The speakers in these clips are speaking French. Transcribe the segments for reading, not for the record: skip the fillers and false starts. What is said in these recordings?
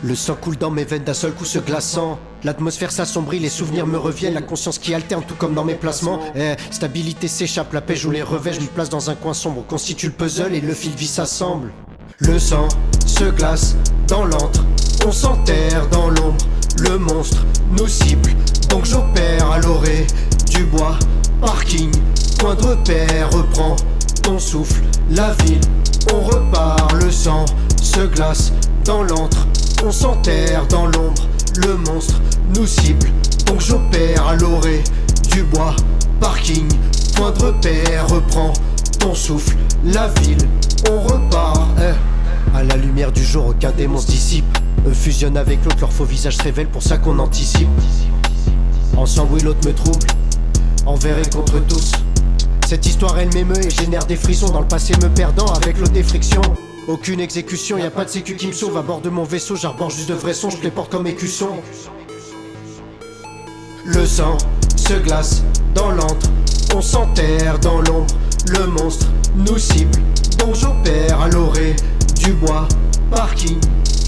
Le sang coule dans mes veines d'un seul coup se glaçant. L'atmosphère s'assombrit, les souvenirs me reviennent. La conscience qui alterne tout comme dans mes placements. Stabilité s'échappe, la paix joue les revers. Je me place dans un coin sombre, constitue le puzzle et le fil vie s'assemble. Le sang se glace dans l'antre, on s'enterre dans l'ombre. Le monstre nous cible, donc j'opère à l'orée. Du bois, parking, point de repère. Reprends ton souffle, la ville, on repart. Le sang se glace dans l'antre, on s'enterre dans l'ombre. Le monstre nous cible, donc j'opère à l'orée. Du bois, parking, point de repère. Reprends ton souffle, la ville, on repart. À la lumière du jour, aucun démon se dissipe. Eux fusionnent avec l'autre, leur faux visage se révèle, pour ça qu'on anticipe. Ensemble, oui, l'autre me trouble, envers et contre tous. Cette histoire, elle m'émeut et génère des frissons. Dans le passé me perdant, avec l'eau des frictions. Aucune exécution, y a pas de sécu qui me sauve. À bord de mon vaisseau, j'arbore juste de vrais sons, je les porte comme écussons. Le sang se glace dans l'antre, on s'enterre dans l'ombre. Le monstre nous cible, donc j'opère à l'orée. Du bois, parking,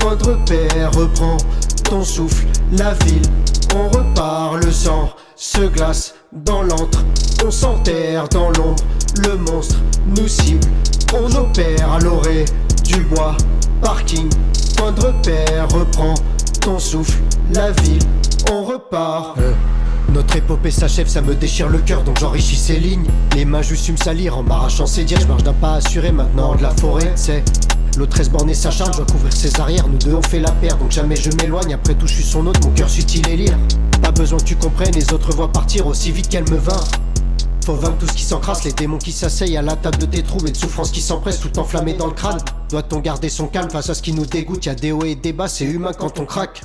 point de repère. Reprends ton souffle, la ville, on repart. Le sang se glace dans l'antre, on s'enterre dans l'ombre. Le monstre nous cible, on opère à l'orée. Du bois, parking, point de repère. Reprends ton souffle, la ville, on repart. Notre épopée s'achève, ça me déchire le cœur, donc j'enrichis ces lignes. Les mains juste su me salir en m'arrachant ses dires. Je marche d'un pas assuré maintenant de la forêt, c'est l'autre 13 borné s'acharne, je dois couvrir ses arrières. Nous deux on fait la paire, donc jamais je m'éloigne. Après tout je suis son hôte, mon cœur sut-il élire. Pas besoin que tu comprennes, les autres voient partir aussi vite qu'elles me vinrent. Faut vaincre tout ce qui s'encrasse, les démons qui s'asseyent à la table de tes troubles et de souffrances qui s'empressent, tout enflammé dans le crâne. Doit-on garder son calme face à ce qui nous dégoûte? Y'a des hauts et des bas, c'est humain quand on craque.